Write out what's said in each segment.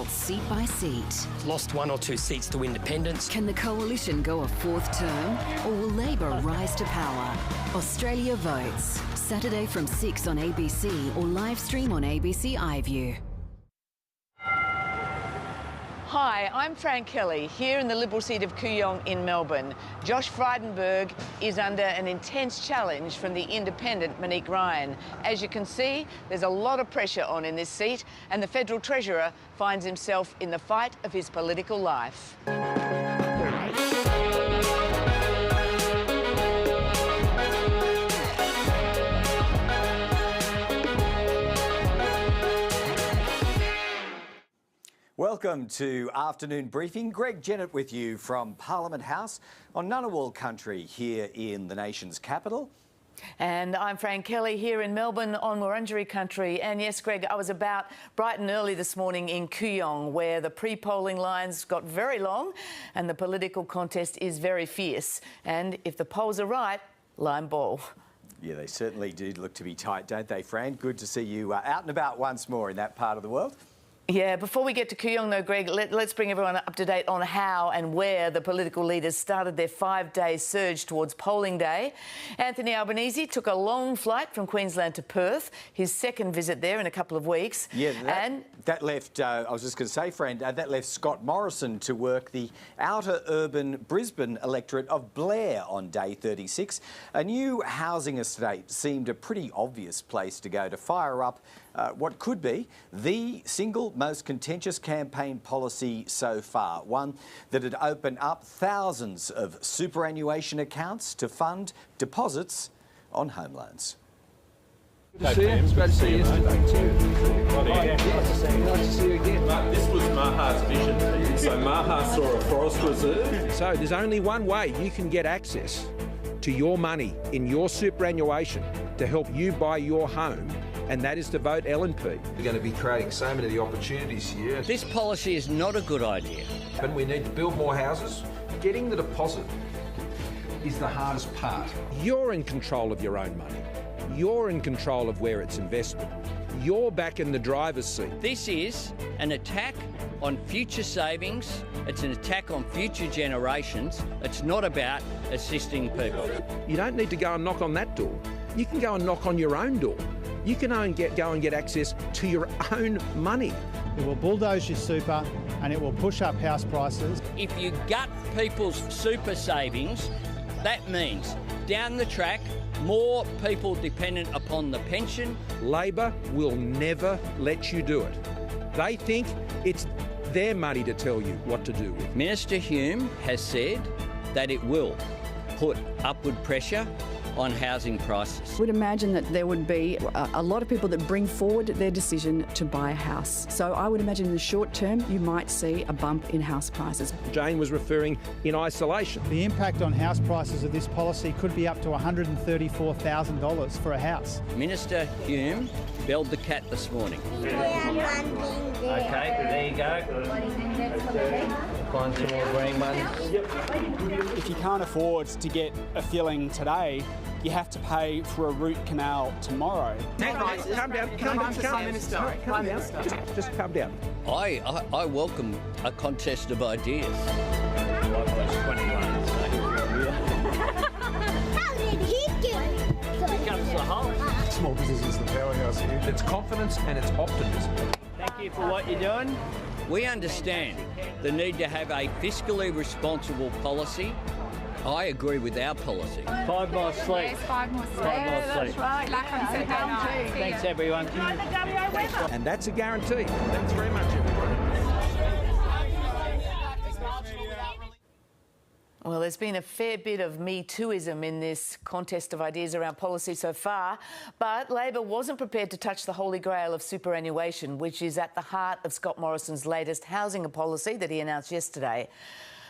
results seat by seat. Lost 1 or 2 seats to independents. Can the coalition go a 4th term, or will Labor rise to power? Australia votes. Saturday from 6 on ABC or live stream on ABC iView. Hi, I'm Fran Kelly, here in the Liberal seat of Kooyong in Melbourne. Josh Frydenberg is under an intense challenge from the independent Monique. As you can see, there's a lot of pressure on in this seat, and the Federal Treasurer finds himself in the fight of his political life. Welcome to Afternoon Briefing. Greg Jennett with you from Parliament House on Ngunnawal country here in the nation's capital. And I'm Fran Kelly here in Melbourne on Wurundjeri country. And yes, Greg, I was about bright and early this morning in Kooyong, where the pre-polling lines got very long and the political contest is very fierce. And if the polls are right, line ball. Yeah, they certainly do look to be tight, don't they, Fran? Good to see you out and about once more in that part of the world. Yeah, before we get to Kooyong though, Greg, let's bring everyone up to date on how and where the political leaders started their 5-day surge towards polling day. Anthony Albanese took a long flight from Queensland to Perth, his second visit there in a couple of weeks. Yeah, that left, I was just going to say, Fran, that left Scott Morrison to work the outer urban Brisbane electorate of Blair on day 36. A new housing estate seemed a pretty obvious place to go to fire up what could be the single most contentious campaign policy so far, one that had opened up thousands of superannuation accounts to fund deposits on home loans. Good to see you. It's great to see you. Nice to see you again. This was Maha's vision. So Maha saw a forest reserve. So there's only one way you can get access to your money in your superannuation to help you buy your home, and that is to vote LNP. We're going to be creating so many of the opportunities here. This policy is not a good idea. And we need to build more houses. Getting the deposit is the hardest part. You're in control of your own money. You're in control of where it's invested. You're back in the driver's seat. This is an attack on future savings. It's an attack on future generations. It's not about assisting people. You don't need to go and knock on that door. You can go and knock on your own door. You can go and get access to your own money. It will bulldoze your super and it will push up house prices. If you gut people's super savings, that means down the track, more people dependent upon the pension. Labor will never let you do it. They think it's their money to tell you what to do with. Minister Hume has said that it will put upward pressure on housing prices. I would imagine that there would be a lot of people that bring forward their decision to buy a house. So I would imagine in the short term you might see a bump in house prices. Jane was referring in isolation. The impact on house prices of this policy could be up to $134,000 for a house. Minister Hume belled the cat this morning. Okay, there you go. Find some more green ones. If you can't afford to get a filling today, you have to pay for a root canal tomorrow. Calm down. Just calm down. I welcome a contest of ideas. How did he get it? Comes the whole. Small business is the powerhouse here. It's confidence and it's optimism. Thank you for what you're doing. We understand the need to have a fiscally responsible policy. I agree with our policy. 5 more sleep. Yes, 5 more sleep. 5 more sleep. Right. Luck on Saturday night. Thanks, everyone. And that's a guarantee. Thanks very much, everybody. Well, there's been a fair bit of Me Tooism in this contest of ideas around policy so far, but Labor wasn't prepared to touch the holy grail of superannuation, which is at the heart of Scott Morrison's latest housing policy that he announced yesterday.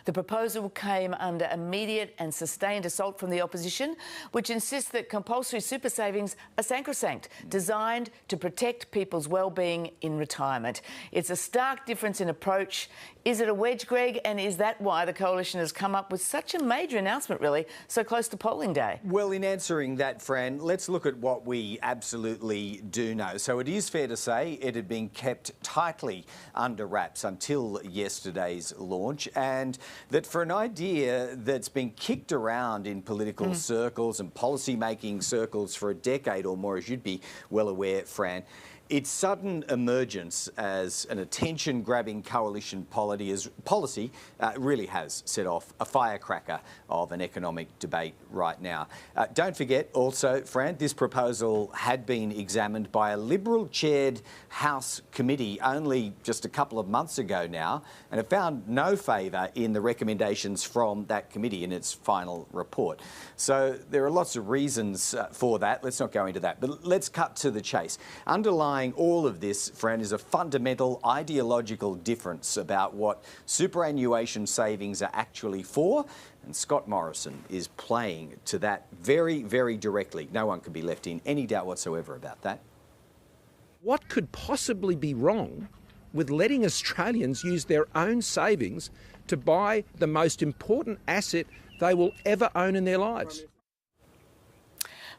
The proposal came under immediate and sustained assault from the opposition, which insists that compulsory super savings are sacrosanct, designed to protect people's well-being in retirement. It's a stark difference in approach. Is it a wedge, Greg? And is that why the coalition has come up with such a major announcement, really, so close to polling day? Well, in answering that, Fran, let's look at what we absolutely do know. So it is fair to say it had been kept tightly under wraps until yesterday's launch, and that for an idea that's been kicked around in political circles and policy-making circles for a decade or more, as you'd be well aware, Fran, its sudden emergence as an attention-grabbing coalition policy really has set off a firecracker of an economic debate right now. Don't forget also, Fran, this proposal had been examined by a Liberal-chaired House committee only just a couple of months ago now, and it found no favour in the recommendations from that committee in its final report. So there are lots of reasons for that. Let's not go into that, but let's cut to the chase. Underlying all of this, Fran, is a fundamental ideological difference about what superannuation savings are actually for, and Scott Morrison is playing to that very, very directly. No one can be left in any doubt whatsoever about that. What could possibly be wrong with letting Australians use their own savings to buy the most important asset they will ever own in their lives?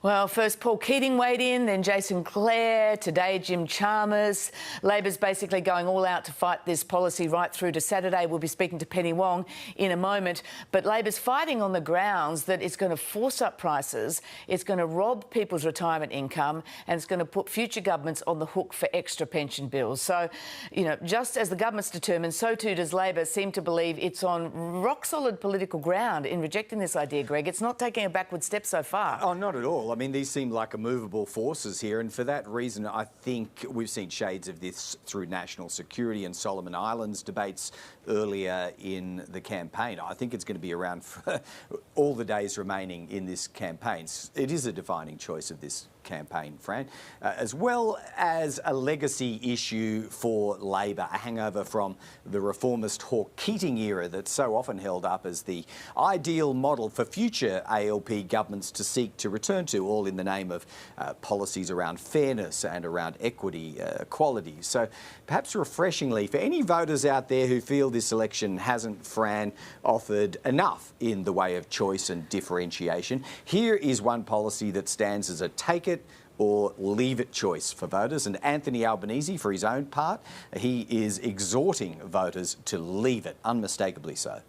Well, first Paul Keating weighed in, then Jason Clare, today Jim Chalmers. Labor's basically going all out to fight this policy right through to Saturday. We'll be speaking to Penny Wong in a moment. But Labor's fighting on the grounds that it's going to force up prices, it's going to rob people's retirement income, and it's going to put future governments on the hook for extra pension bills. So, you know, just as the government's determined, so too does Labor seem to believe it's on rock-solid political ground in rejecting this idea, Greg. It's not taking a backward step so far. Oh, not at all. I mean, these seem like immovable forces here, and for that reason, I think we've seen shades of this through national security and Solomon Islands debates earlier in the campaign. I think it's going to be around for all the days remaining in this campaign. It is a defining choice of this campaign, Fran, as well as a legacy issue for Labor, a hangover from the reformist Hawke-Keating era that's so often held up as the ideal model for future ALP governments to seek to return to, all in the name of policies around fairness and around equity, equality. So perhaps refreshingly, for any voters out there who feel this election hasn't, Fran, offered enough in the way of choice and differentiation, here is one policy that stands as a take it or leave it choice for voters. And Anthony Albanese, for his own part, he is exhorting voters to leave it, unmistakably so.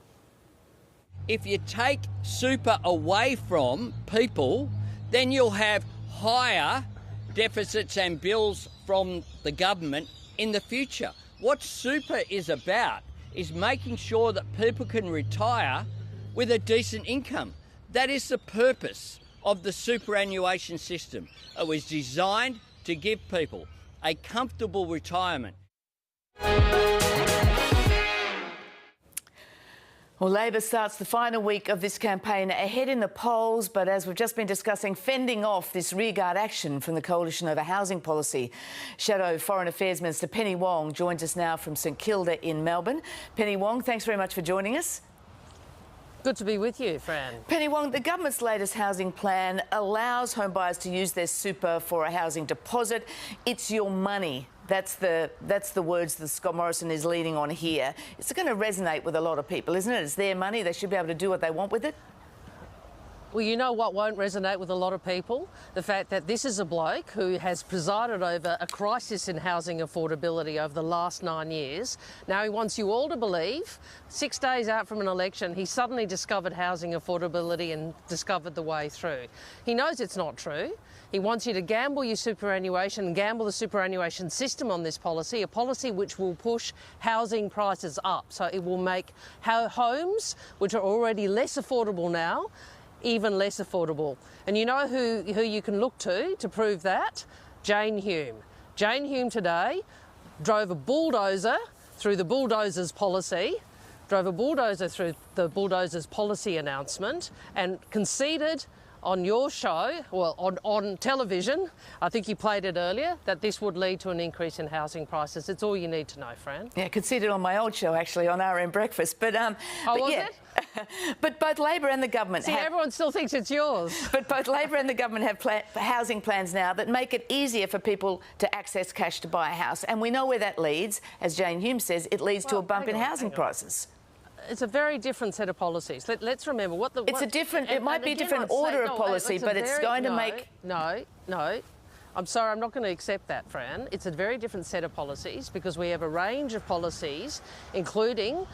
If you take super away from people, then you'll have higher deficits and bills from the government in the future. What super is about is making sure that people can retire with a decent income. That is the purpose of the superannuation system. It was designed to give people a comfortable retirement. Well, Labor starts the final week of this campaign ahead in the polls, but as we've just been discussing, fending off this rearguard action from the coalition over housing policy. Shadow Foreign Affairs Minister Penny Wong joins us now from St Kilda in Melbourne. Penny Wong, thanks very much for joining us. Good to be with you, Fran. Penny Wong, the government's latest housing plan allows home buyers to use their super for a housing deposit. It's your money. That's the words that Scott Morrison is leaning on here. It's going to resonate with a lot of people, isn't it? It's their money. They should be able to do what they want with it. Well, you know what won't resonate with a lot of people? The fact that this is a bloke who has presided over a crisis in housing affordability over the last 9 years. Now he wants you all to believe, 6 days out from an election, he suddenly discovered housing affordability and discovered the way through. He knows it's not true. He wants you to gamble your superannuation, gamble the superannuation system on this policy, a policy which will push housing prices up. So it will make homes, which are already less affordable now, even less affordable. And you know who you can look to prove that? Jane Hume. Jane Hume today drove a bulldozer through the bulldozer's policy, drove a bulldozer through the bulldozer's policy announcement and conceded on your show, well, on television, I think you played it earlier, that this would lead to an increase in housing prices. It's all you need to know, Fran. Yeah, conceded on my old show, actually, on RM Breakfast. But, was yeah. it? But both Labor and the government everyone still thinks it's yours. But both Labor and the government have housing plans now that make it easier for people to access cash to buy a house. And we know where that leads. As Jane Hume says, it leads to a bump in housing prices. It's a very different set of policies. Let's remember what the... It's a different... It might be a different order of policy, but it's going to make... No. I'm sorry, I'm not going to accept that, Fran. It's a very different set of policies because we have a range of policies, including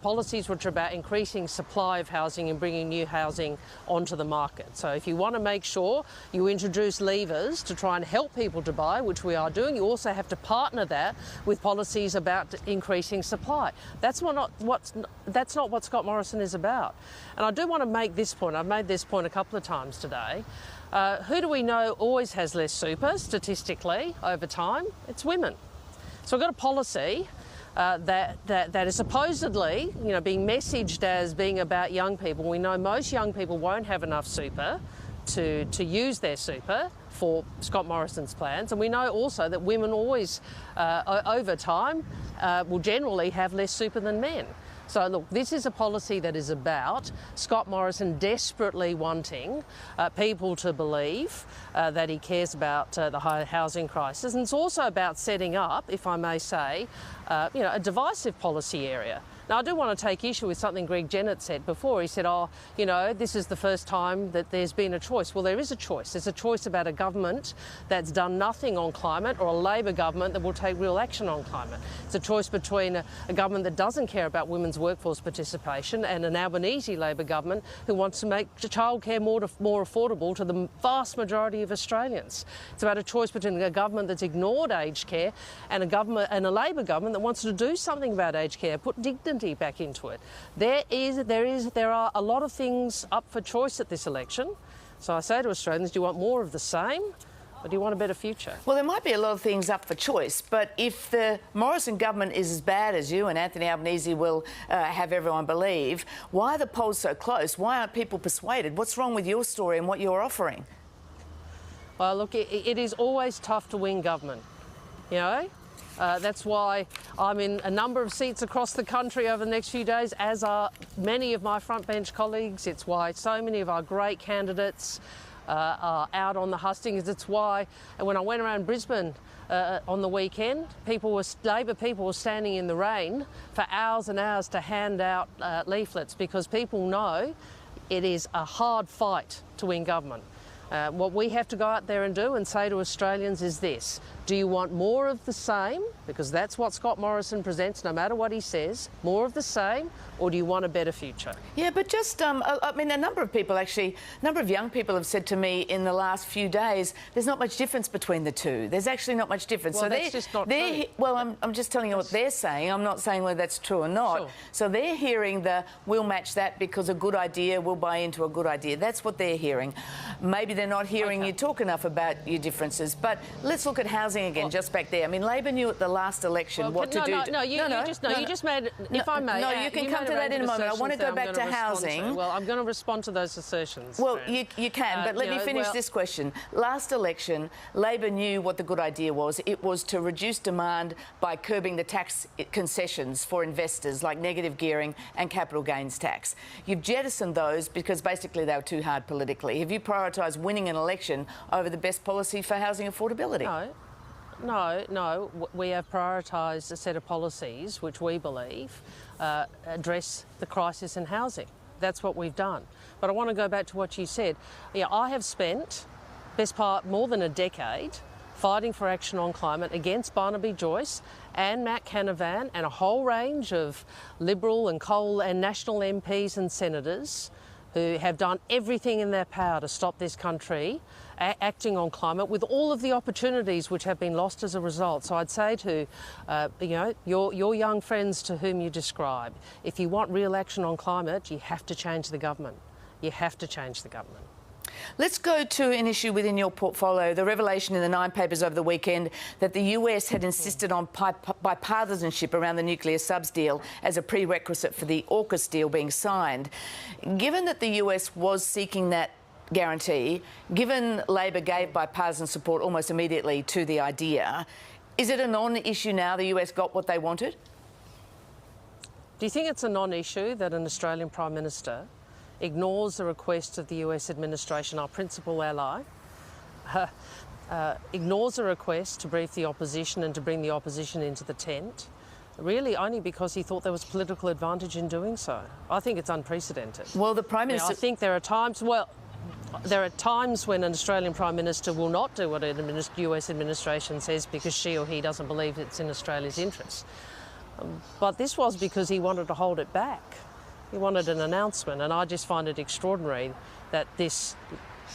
policies which are about increasing supply of housing and bringing new housing onto the market. So if you want to make sure you introduce levers to try and help people to buy, which we are doing, you also have to partner that with policies about increasing supply. That's not what Scott Morrison is about. And I do want to make this point. I've made this point a couple of times today. Who do we know always has less super statistically over time? It's women. So we've got a policy that is supposedly, being messaged as being about young people. We know most young people won't have enough super to use their super for Scott Morrison's plans, and we know also that women always, over time, will generally have less super than men. So, look, this is a policy that is about Scott Morrison desperately wanting people to believe that he cares about the high housing crisis. And it's also about setting up, if I may say, a divisive policy area. Now, I do want to take issue with something Greg Jennett said before. He said, this is the first time that there's been a choice. Well, there is a choice. There's a choice about a government that's done nothing on climate or a Labor government that will take real action on climate. It's a choice between a government that doesn't care about women's workforce participation and an Albanese Labor government who wants to make childcare more affordable to the vast majority of Australians. It's about a choice between a government that's ignored aged care and a Labor government that wants to do something about aged care, put dignity back into it. There are a lot of things up for choice at this election. So I say to Australians, do you want more of the same or do you want a better future? Well, there might be a lot of things up for choice, but if the Morrison government is as bad as you and Anthony Albanese will have everyone believe, why are the polls so close? Why aren't people persuaded? What's wrong with your story and what you're offering? Well, look, it is always tough to win government, That's why I'm in a number of seats across the country over the next few days, as are many of my frontbench colleagues. It's why so many of our great candidates are out on the hustings. It's why, when I went around Brisbane on the weekend, Labor people were standing in the rain for hours and hours to hand out leaflets because people know it is a hard fight to win government. What we have to go out there and do and say to Australians is this: do you want more of the same? Because that's what Scott Morrison presents, no matter what he says, more of the same, or do you want a better future? Yeah, but just, a number of young people have said to me in the last few days, there's not much difference between the two. There's actually not much difference. Well, so that's just not true. Well, I'm just telling you what they're saying. I'm not saying whether that's true or not. Sure. So they're hearing we'll match that because a good idea, we'll buy into a good idea. That's what they're hearing. Maybe they're not hearing you talk enough about your differences. But let's look at housing again, just back there. I mean, Labor knew at the last election what to do. You just made, if I may. No, you can come to that in a moment. I want to go back to housing. Well, I'm going to respond to those assertions. Well, you can, but let me finish this question. Last election, Labor knew what the good idea was. It was to reduce demand by curbing the tax concessions for investors, like negative gearing and capital gains tax. You've jettisoned those because basically they were too hard politically. Have you prioritised winning an election over the best policy for housing affordability? No. We have prioritised a set of policies which we believe address the crisis in housing. That's what we've done. But I want to go back to what you said. I have spent best part more than a decade fighting for action on climate against Barnaby Joyce and Matt Canavan and a whole range of Liberal and Coal and National MPs and senators who have done everything in their power to stop this country acting on climate, with all of the opportunities which have been lost as a result. So I'd say to your young friends to whom you describe, if you want real action on climate, you have to change the government. You have to change the government. Let's go to an issue within your portfolio, the revelation in the Nine Papers over the weekend that the US had insisted on bipartisanship around the nuclear subs deal as a prerequisite for the AUKUS deal being signed. Given that the US was seeking that guarantee, given Labor gave bipartisan support almost immediately to the idea, is it a non-issue now the US got what they wanted? Do you think it's a non-issue that an Australian Prime Minister ignores the request of the US administration, our principal ally, ignores a request to brief the opposition and to bring the opposition into the tent, really only because he thought there was political advantage in doing so? I think it's unprecedented. Well, the Prime Minister... I think there are times, there are times when an Australian Prime Minister will not do what an US administration says because she or he doesn't believe it's in Australia's interest. But this was because he wanted to hold it back. He wanted an announcement, and I just find it extraordinary that this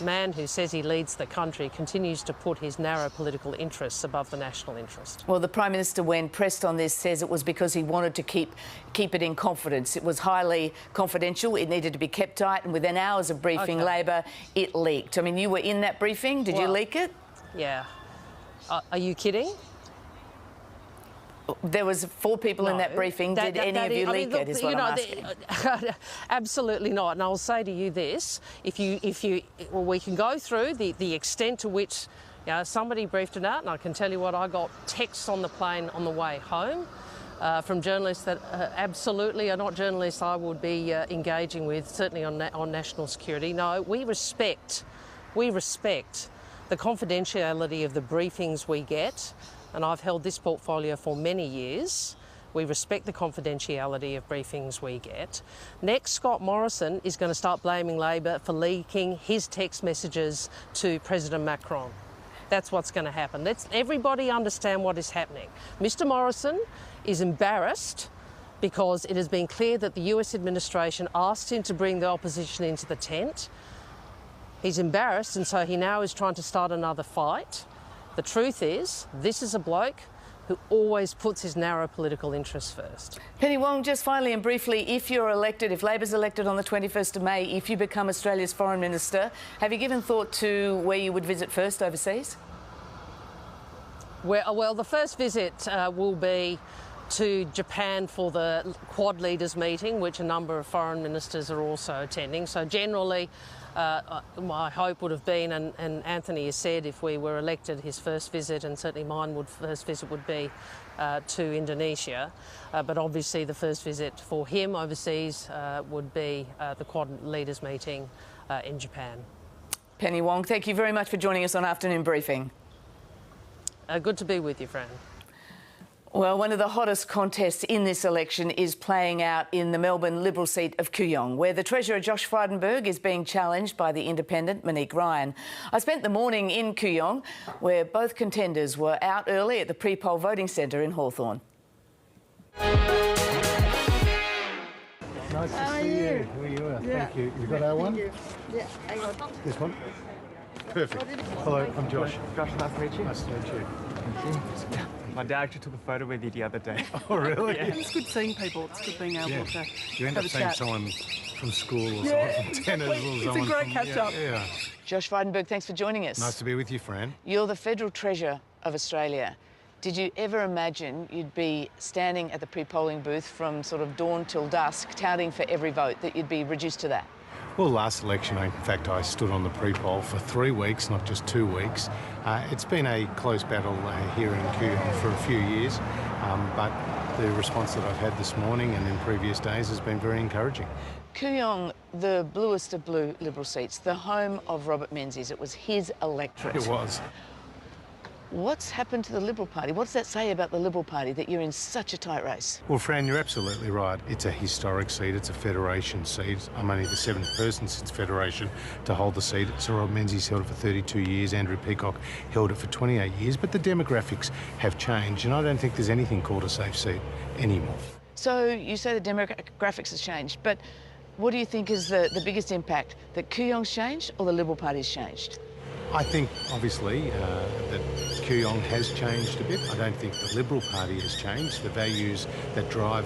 man who says he leads the country continues to put his narrow political interests above the national interest. Well, the Prime Minister, when pressed on this, says it was because he wanted to keep it in confidence. It was highly confidential. It needed to be kept tight, and within hours of briefing Labor, it leaked. I mean, you were in that briefing. Did you leak it? Yeah. Are you kidding? There was 4 people in that briefing. Did any of you leak it, is what I'm asking. Absolutely not. And I'll say to you this, we can go through the extent to which somebody briefed it out, and I can tell you what, I got texts on the plane on the way home from journalists that absolutely are not journalists I would be engaging with, certainly on national security. No, we respect the confidentiality of the briefings we get, and I've held this portfolio for many years. We respect the confidentiality of briefings we get. Next, Scott Morrison is going to start blaming Labor for leaking his text messages to President Macron. That's what's going to happen. Let's everybody understand what is happening. Mr. Morrison is embarrassed because it has been clear that the US administration asked him to bring the opposition into the tent. He's embarrassed, and so he now is trying to start another fight. The truth is, this is a bloke who always puts his narrow political interests first. Penny Wong, just finally and briefly, if you're elected, if Labor's elected on the 21st of May, if you become Australia's Foreign Minister, have you given thought to where you would visit first overseas? Well, the first visit will be to Japan for the Quad Leaders meeting, which a number of foreign ministers are also attending. So generally, my hope would have been, and Anthony has said, if we were elected, his first visit, and certainly mine first visit would be to Indonesia. But obviously the first visit for him overseas would be the Quad Leaders meeting in Japan. Penny Wong, thank you very much for joining us on Afternoon Briefing. Good to be with you, Fran. Well, one of the hottest contests in this election is playing out in the Melbourne Liberal seat of Kooyong, where the Treasurer Josh Frydenberg is being challenged by the independent Monique Ryan. I spent the morning in Kooyong, where both contenders were out early at the pre-poll voting centre in Hawthorn. Nice to see you. Here you are. Yeah. Thank you. You got our one? Yeah, I got This one? Perfect. Hello, I'm Josh. Josh, nice to meet you. Nice to meet you. Thank you. My dad actually took a photo with you the other day. Oh, really? Yeah. It's good seeing people. It's good being able to You end have up a seeing chat. someone from school or someone from tennis or It's someone a great from... catch-up. Yeah. Josh Frydenberg, thanks for joining us. Nice to be with you, Fran. You're the Federal Treasurer of Australia. Did you ever imagine you'd be standing at the pre-polling booth from sort of dawn till dusk, touting for every vote, that you'd be reduced to that? Well, last election, in fact, I stood on the pre-poll for 3 weeks, not just 2 weeks. It's been a close battle here in Kooyong for a few years, but the response that I've had this morning and in previous days has been very encouraging. Kooyong, the bluest of blue Liberal seats, the home of Robert Menzies. It was his electorate. It was. What's happened to the Liberal Party? What does that say about the Liberal Party, that you're in such a tight race? Well, Fran, you're absolutely right. It's a historic seat. It's a Federation seat. I'm only the 7th person since Federation to hold the seat. Sir Rob Menzies held it for 32 years. Andrew Peacock held it for 28 years. But the demographics have changed, and I don't think there's anything called a safe seat anymore. So you say the demographics has changed, but what do you think is the biggest impact? That Kooyong's changed or the Liberal Party's changed? I think, obviously, that Kooyong has changed a bit. I don't think the Liberal Party has changed. The values that drive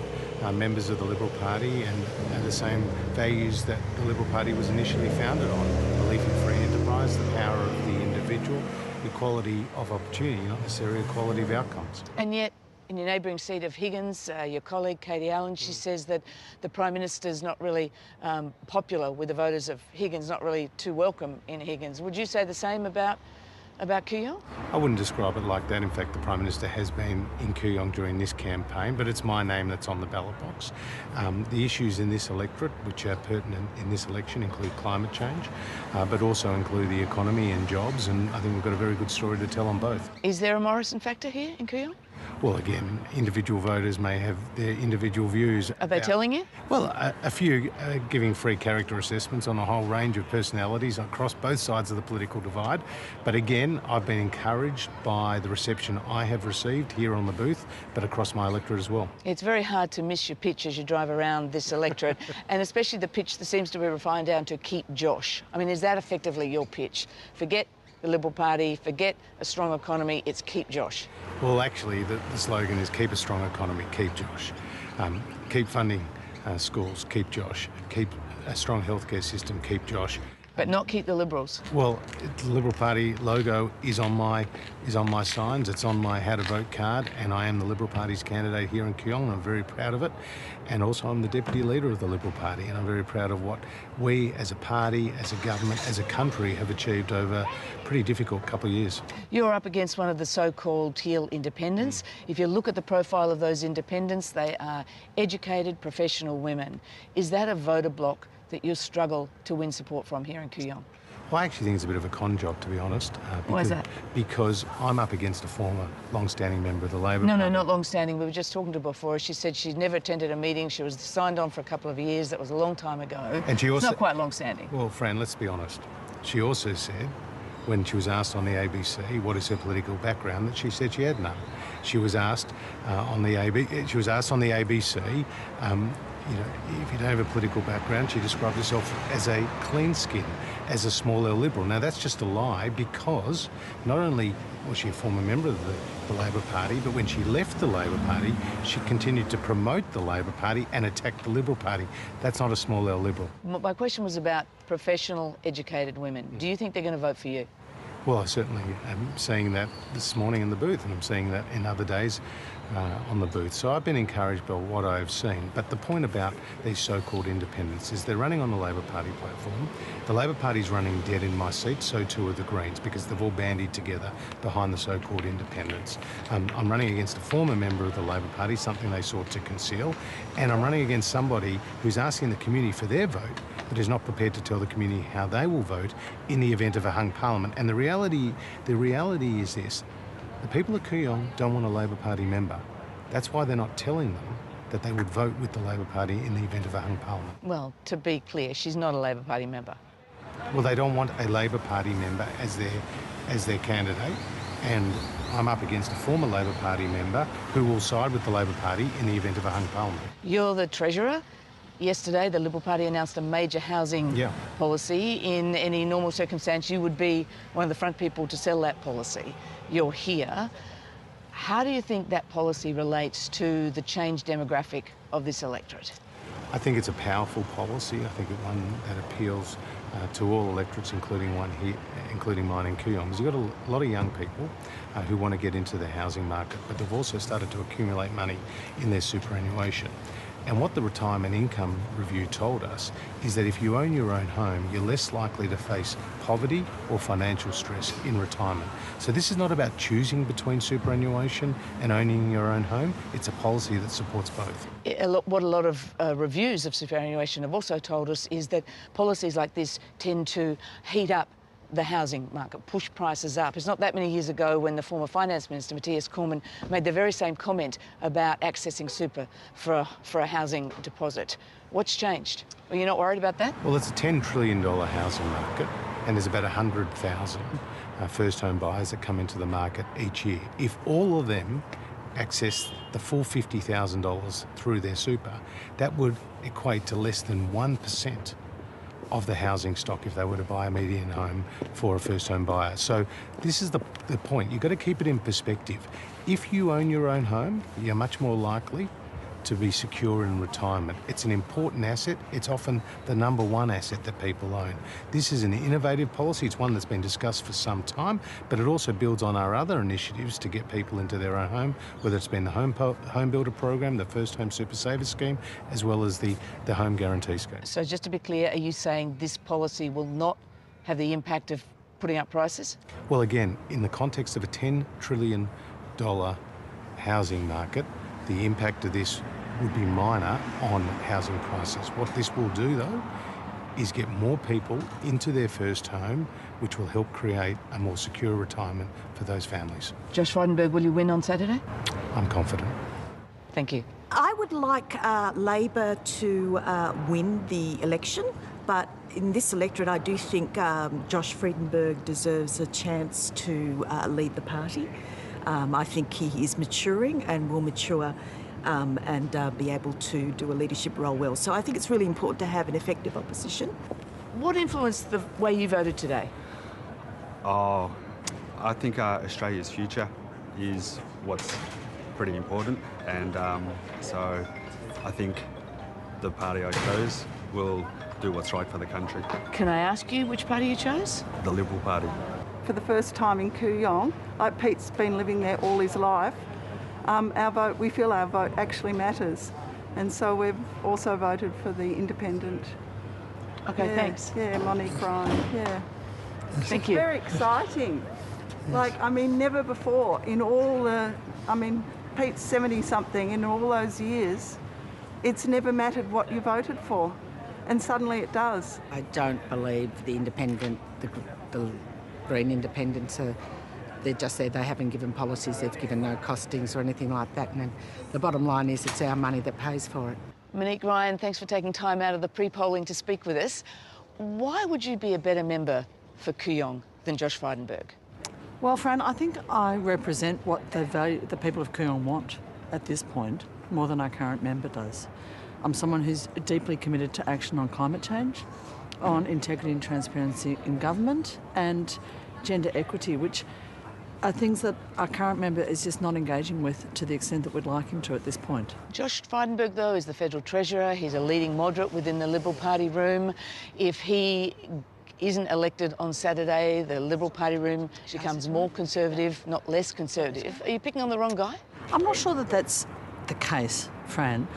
members of the Liberal Party and the same values that the Liberal Party was initially founded on. Belief in free enterprise, the power of the individual, equality of opportunity, not necessarily equality of outcomes. And yet, In your neighbouring seat of Higgins, your colleague Katie Allen, she says that the Prime Minister's not really popular with the voters of Higgins, not really too welcome in Higgins. Would you say the same about Kooyong? I wouldn't describe it like that. In fact, the Prime Minister has been in Kooyong during this campaign, but it's my name that's on the ballot box. The issues in this electorate, which are pertinent in this election, include climate change, but also include the economy and jobs, and I think we've got a very good story to tell on both. Is there a Morrison factor here in Kooyong? Well, again, individual voters may have their individual views. Are they telling you? Well, a few giving free character assessments on a whole range of personalities across both sides of the political divide. But again, I've been encouraged by the reception I have received here on the booth, but across my electorate as well. It's very hard to miss your pitch as you drive around this electorate, and especially the pitch that seems to be refined down to keep Josh. I mean, is that effectively your pitch? Forget the Liberal Party, forget a strong economy, it's keep Josh. Well, actually, the slogan is keep a strong economy, keep Josh. Keep funding schools, keep Josh. Keep a strong healthcare system, keep Josh. But not keep the Liberals. Well, the Liberal Party logo is on my signs. It's on my how to vote card, and I am the Liberal Party's candidate here in Kooyong, and I'm very proud of it. And also, I'm the deputy leader of the Liberal Party, and I'm very proud of what we, as a party, as a government, as a country, have achieved over a pretty difficult couple of years. You're up against one of the so-called teal independents. If you look at the profile of those independents, they are educated, professional women. Is that a voter bloc that you struggle to win support from here in Kooyong? Well, I actually think it's a bit of a con job, to be honest. Why is that? Because I'm up against a former long-standing member of the Labor Party. No, not long-standing. We were just talking to her before. She said she'd never attended a meeting. She was signed on for a couple of years. That was a long time ago. And she also... It's not quite long-standing. Well, Fran, let's be honest. She also said, when she was asked on the ABC what is her political background, that she said she had none. She was asked on the ABC, you know, if you don't have a political background, she described herself as a clean skin, as a small L Liberal. Now, that's just a lie, because not only was she a former member of the Labor Party, but when she left the Labor Party, she continued to promote the Labor Party and attack the Liberal Party. That's not a small L Liberal. My question was about professional, educated women. Do you think they're going to vote for you? Well, I certainly am seeing that this morning in the booth, and I'm seeing that in other days on the booth. So I've been encouraged by what I've seen. But the point about these so-called independents is they're running on the Labor Party platform. The Labor Party's running dead in my seat, so too are the Greens, because they've all bandied together behind the so-called independents. I'm running against a former member of the Labor Party, something they sought to conceal, and I'm running against somebody who's asking the community for their vote, but is not prepared to tell the community how they will vote in the event of a hung parliament. And the reality is this: the people of Kooyong don't want a Labor Party member. That's why they're not telling them that they would vote with the Labor Party in the event of a hung parliament. Well, to be clear, she's not a Labor Party member. Well, they don't want a Labor Party member as their candidate, and I'm up against a former Labor Party member who will side with the Labor Party in the event of a hung parliament. You're the Treasurer. Yesterday, the Liberal Party announced a major housing policy. In any normal circumstance, you would be one of the front people to sell that policy. You're here. How do you think that policy relates to the changed demographic of this electorate? I think it's a powerful policy. I think it's one that appeals to all electorates, including mine in Kooyong. Because you've got a lot of young people who want to get into the housing market, but they've also started to accumulate money in their superannuation. And what the Retirement Income Review told us is that if you own your own home, you're less likely to face poverty or financial stress in retirement. So this is not about choosing between superannuation and owning your own home. It's a policy that supports both. What a lot of reviews of superannuation have also told us is that policies like this tend to heat up the housing market, push prices up. It's not that many years ago when the former Finance Minister, Matthias Cormann, made the very same comment about accessing super for a housing deposit. What's changed? Are you not worried about that? Well, it's a $10 trillion housing market, and there's about 100,000 first home buyers that come into the market each year. If all of them access the full $50,000 through their super, that would equate to less than 1% of the housing stock if they were to buy a median home for a first home buyer. So this is the point. You've got to keep it in perspective. If you own your own home, you're much more likely to be secure in retirement. It's an important asset. It's often the number one asset that people own. This is an innovative policy. It's one that's been discussed for some time, but it also builds on our other initiatives to get people into their own home, whether it's been the home builder program, the First Home Super Saver scheme, as well as the home guarantee scheme. So just to be clear, are you saying this policy will not have the impact of putting up prices? Well, again, in the context of a $10 trillion housing market, the impact of this would be minor on housing prices. What this will do, though, is get more people into their first home, which will help create a more secure retirement for those families. Josh Frydenberg, will you win on Saturday? I'm confident. Thank you. I would like Labor to win the election, but in this electorate I do think Josh Frydenberg deserves a chance to lead the party. I think he is maturing and will mature and be able to do a leadership role well. So I think it's really important to have an effective opposition. What influenced the way you voted today? Oh, I think Australia's future is what's pretty important, and so I think the party I chose will do what's right for the country. Can I ask you which party you chose? The Liberal Party. For the first time in Kooyong, like Pete's been living there all his life, we feel our vote actually matters. And so we've also voted for the independent. Okay, thanks. Yeah, Monique, yeah. Thank you. It's very exciting. Like, I mean, never before in all the, Pete's 70-something, in all those years, it's never mattered what you voted for. And suddenly it does. I don't believe the independent, the Green independents they're just there. They haven't given policies, they've given no costings or anything like that. And the bottom line is it's our money that pays for it. Monique Ryan, thanks for taking time out of the pre-polling to speak with us. Why would you be a better member for Kooyong than Josh Frydenberg? Well, Fran, I think I represent what the people of Kooyong want at this point, more than our current member does. I'm someone who's deeply committed to action on climate change, on integrity and transparency in government, and gender equity, which are things that our current member is just not engaging with to the extent that we'd like him to at this point. Josh Frydenberg, though, is the Federal Treasurer. He's a leading moderate within the Liberal Party room. If he isn't elected on Saturday, the Liberal Party room becomes more conservative, not less conservative. Are you picking on the wrong guy? I'm not sure that that's the case, Fran.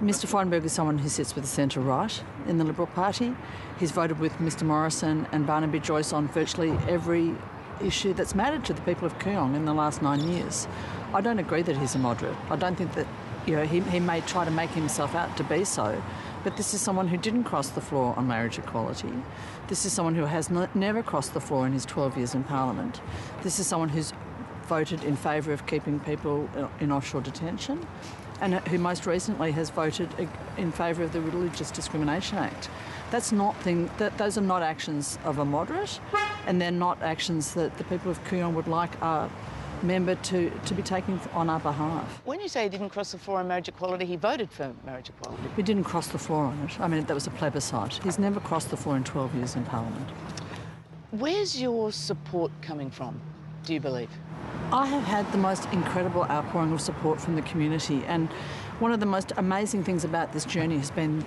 Mr Frydenberg is someone who sits with the centre-right in the Liberal Party. He's voted with Mr Morrison and Barnaby Joyce on virtually every issue that's mattered to the people of Kooyong in the last 9 years. I don't agree that he's a moderate. I don't think that, he may try to make himself out to be so, but this is someone who didn't cross the floor on marriage equality. This is someone who has never crossed the floor in his 12 years in Parliament. This is someone who's voted in favour of keeping people in offshore detention, and who most recently has voted in favour of the Religious Discrimination Act. Those are not actions of a moderate, and they're not actions that the people of Kooyong would like our member to be taking on our behalf. When you say he didn't cross the floor on marriage equality, he voted for marriage equality. He didn't cross the floor on it. I mean, that was a plebiscite. He's never crossed the floor in 12 years in Parliament. Where's your support coming from, do you believe? I have had the most incredible outpouring of support from the community, and one of the most amazing things about this journey has been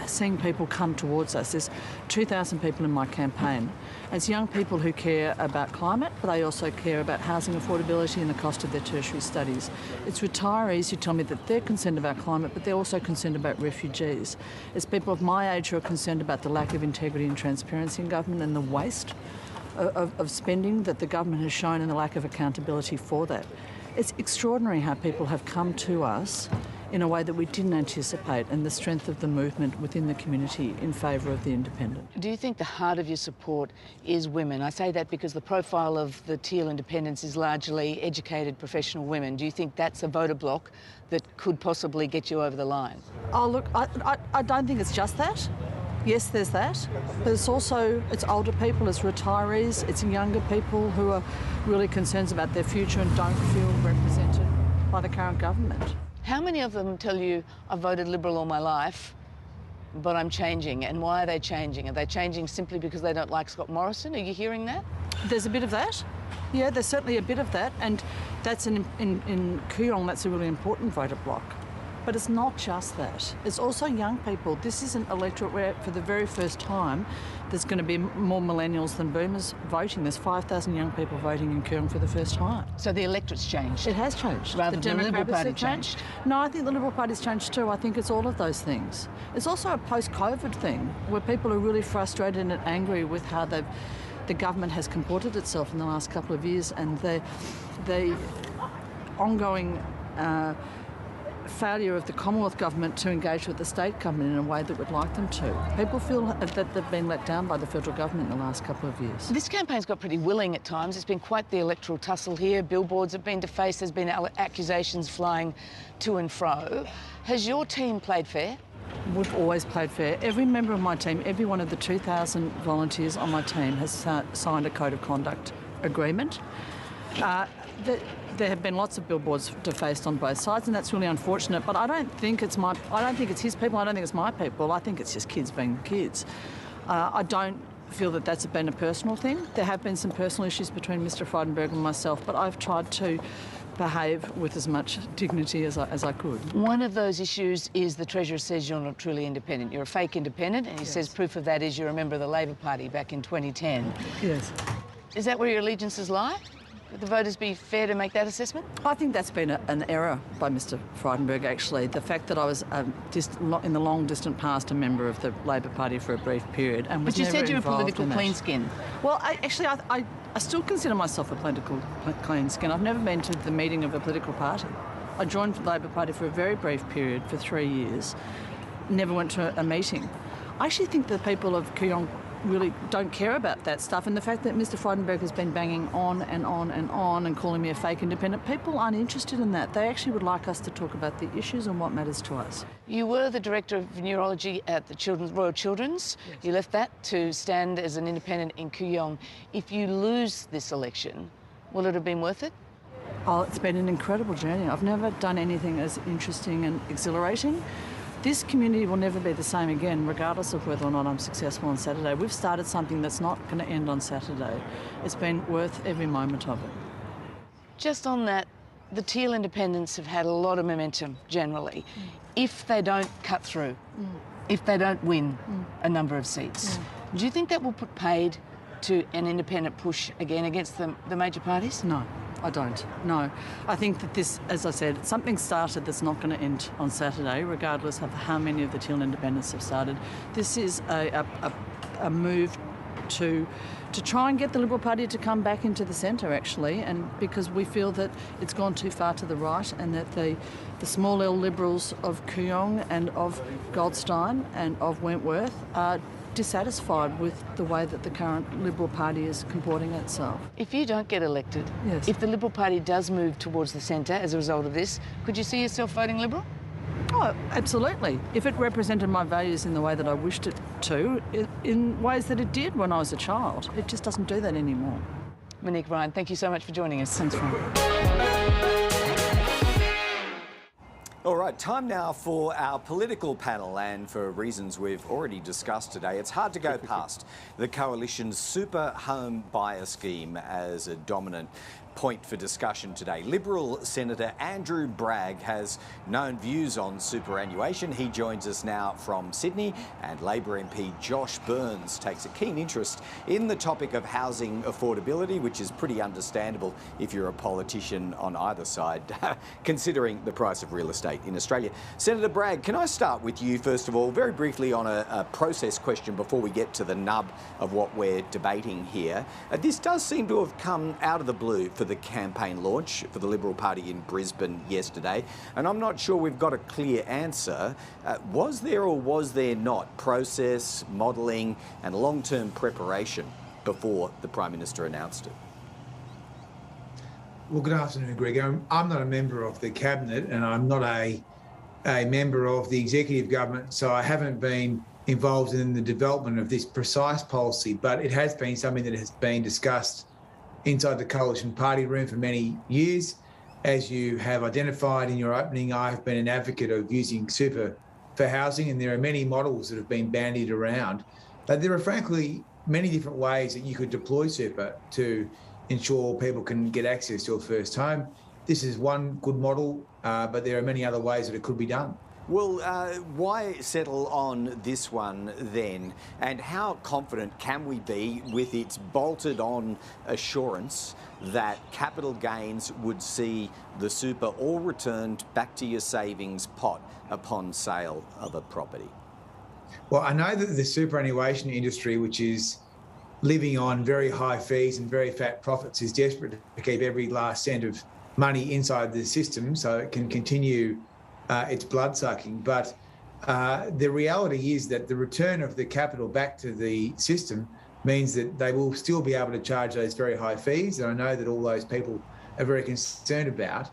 seeing people come towards us. There's 2,000 people in my campaign. It's young people who care about climate, but they also care about housing affordability and the cost of their tertiary studies. It's retirees who tell me that they're concerned about climate, but they're also concerned about refugees. It's people of my age who are concerned about the lack of integrity and transparency in government and the waste of spending that the government has shown and the lack of accountability for that. It's extraordinary how people have come to us in a way that we didn't anticipate, and the strength of the movement within the community in favour of the independent. Do you think the heart of your support is women? I say that because the profile of the Teal independents is largely educated professional women. Do you think that's a voter bloc that could possibly get you over the line? Oh, look, I don't think it's just that. Yes, there's that, but it's older people, it's retirees, it's younger people who are really concerned about their future and don't feel represented by the current government. How many of them tell you, I've voted Liberal all my life, but I'm changing? And why are they changing? Are they changing simply because they don't like Scott Morrison? Are you hearing that? There's a bit of that. Yeah, there's certainly a bit of that, and that's in Kooyong, that's a really important voter bloc. But it's not just that. It's also young people. This is an electorate where, for the very first time, there's going to be more millennials than boomers voting. There's 5,000 young people voting in Kooyong for the first time. So the electorate's changed? It has changed. Rather than the Liberal demographics Party have changed? changed? No, I think the Liberal Party's changed too. I think it's all of those things. It's also a post-COVID thing where people are really frustrated and angry with how the government has comported itself in the last couple of years, and the ongoing failure of the Commonwealth Government to engage with the state government in a way that would like them to. People feel that they've been let down by the federal government in the last couple of years. This campaign's got pretty willing at times. It's been quite the electoral tussle here. Billboards have been defaced. There's been accusations flying to and fro. Has your team played fair? We've always played fair. Every member of my team, every one of the 2,000 volunteers on my team has signed a code of conduct agreement. There have been lots of billboards defaced on both sides, and that's really unfortunate. But I don't think it's his people. I don't think it's my people. I think it's just kids being kids. I don't feel that that's been a personal thing. There have been some personal issues between Mr. Frydenberg and myself, but I've tried to behave with as much dignity as I could. One of those issues is the Treasurer says you're not truly independent. You're a fake independent, and he says proof of that is you're a member of the Labor Party back in 2010. Yes. Is that where your allegiances lie? Would the voters be fair to make that assessment? I think that's been an error by Mr. Frydenberg, actually. The fact that I was, in the long distant past, a member of the Labor Party for a brief period and was But you never said you're a involved political in that. clean skin. Well, I still consider myself a political clean skin. I've never been to the meeting of a political party. I joined the Labor Party for a very brief period, for 3 years, never went to a meeting. I actually think the people of Kooyong really don't care about that stuff, and the fact that Mr. Frydenberg has been banging on and on and on and calling me a fake independent, people aren't interested in that. They actually would like us to talk about the issues and what matters to us. You were the Director of Neurology at the Royal Children's. Yes. You left that to stand as an independent in Kooyong. If you lose this election, will it have been worth it? Oh, it's been an incredible journey. I've never done anything as interesting and exhilarating. This community will never be the same again, regardless of whether or not I'm successful on Saturday. We've started something that's not going to end on Saturday. It's been worth every moment of it. Just on that, the Teal independents have had a lot of momentum generally. If they don't cut through, if they don't win a number of seats, do you think that will put paid to an independent push again against the major parties? No. I don't. No. I think that this, as I said, something started that's not going to end on Saturday, regardless of how many of the Teal independents have started. This is a move to try and get the Liberal Party to come back into the centre, actually, and because we feel that it's gone too far to the right and that the small L Liberals of Kooyong and of Goldstein and of Wentworth are dissatisfied with the way that the current Liberal Party is comporting itself. If you don't get elected, if the Liberal Party does move towards the centre as a result of this, could you see yourself voting Liberal? Oh, absolutely. If it represented my values in the way that I wished it to, in ways that it did when I was a child. It just doesn't do that anymore. Monique Ryan, thank you so much for joining us. Thanks, Ryan. All right, time now for our political panel, and for reasons we've already discussed today, it's hard to go past the Coalition's super home buyer scheme as a dominant point for discussion today. Liberal Senator Andrew Bragg has known views on superannuation. He joins us now from Sydney, and Labor MP Josh Burns takes a keen interest in the topic of housing affordability, which is pretty understandable if you're a politician on either side, considering the price of real estate in Australia. Senator Bragg, can I start with you first of all, very briefly on a process question before we get to the nub of what we're debating here. This does seem to have come out of the blue for the campaign launch for the Liberal Party in Brisbane yesterday, and I'm not sure we've got a clear answer. Was there or was there not process, modelling and long-term preparation before the Prime Minister announced it? Well, good afternoon, Greg. I'm not a member of the Cabinet and I'm not a member of the Executive Government, so I haven't been involved in the development of this precise policy, but it has been something that has been discussed inside the Coalition party room for many years. As you have identified in your opening, I have been an advocate of using super for housing, and there are many models that have been bandied around. But there are frankly many different ways that you could deploy super to ensure people can get access to a first home. this is one good model, but there are many other ways that it could be done. Well, why settle on this one then? And how confident can we be with its bolted-on assurance that capital gains would see the super all returned back to your savings pot upon sale of a property? Well, I know that the superannuation industry, which is living on very high fees and very fat profits, is desperate to keep every last cent of money inside the system so it can continue its blood-sucking. But the reality is that the return of the capital back to the system means that they will still be able to charge those very high fees, and I know that all those people are very concerned about.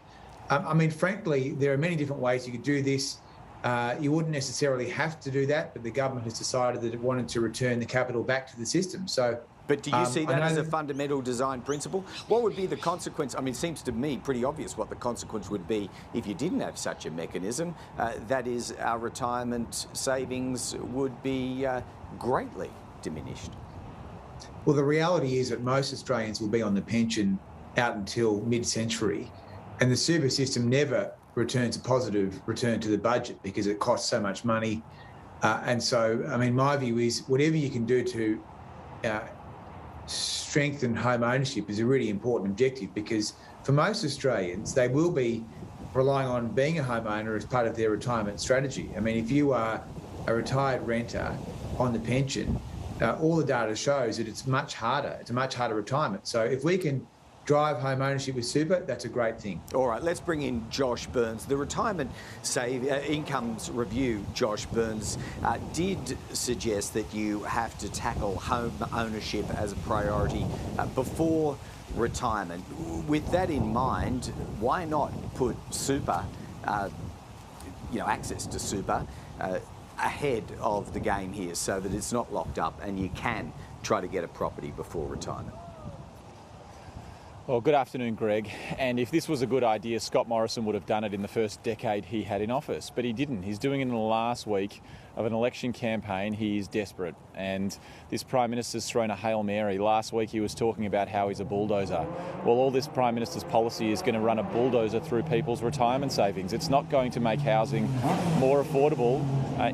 I mean, frankly, there are many different ways you could do this. You wouldn't necessarily have to do that, but the government has decided that it wanted to return the capital back to the system. So, but do you see that as a fundamental design principle? What would be the consequence? I mean, it seems to me pretty obvious what the consequence would be if you didn't have such a mechanism. That is, our retirement savings would be greatly diminished. Well, the reality is that most Australians will be on the pension out until mid-century, and the super system never returns a positive return to the budget because it costs so much money. And so, I mean, my view is whatever you can do to strengthen home ownership is a really important objective, because for most Australians, they will be relying on being a homeowner as part of their retirement strategy. I mean, if you are a retired renter on the pension, all the data shows that it's much harder. It's a much harder retirement. So if we can drive home ownership with super, that's a great thing. All right, let's bring in Josh Burns. The Retirement Incomes Review, Josh Burns, did suggest that you have to tackle home ownership as a priority before retirement. With that in mind, why not put super, access to super, ahead of the game here so that it's not locked up and you can try to get a property before retirement? Well, good afternoon, Greg. And if this was a good idea, Scott Morrison would have done it in the first decade he had in office, but he didn't. He's doing it in the last week of an election campaign. He is desperate, and this Prime Minister's thrown a Hail Mary. Last week he was talking about how he's a bulldozer. Well, all this Prime Minister's policy is going to run a bulldozer through people's retirement savings. It's not going to make housing more affordable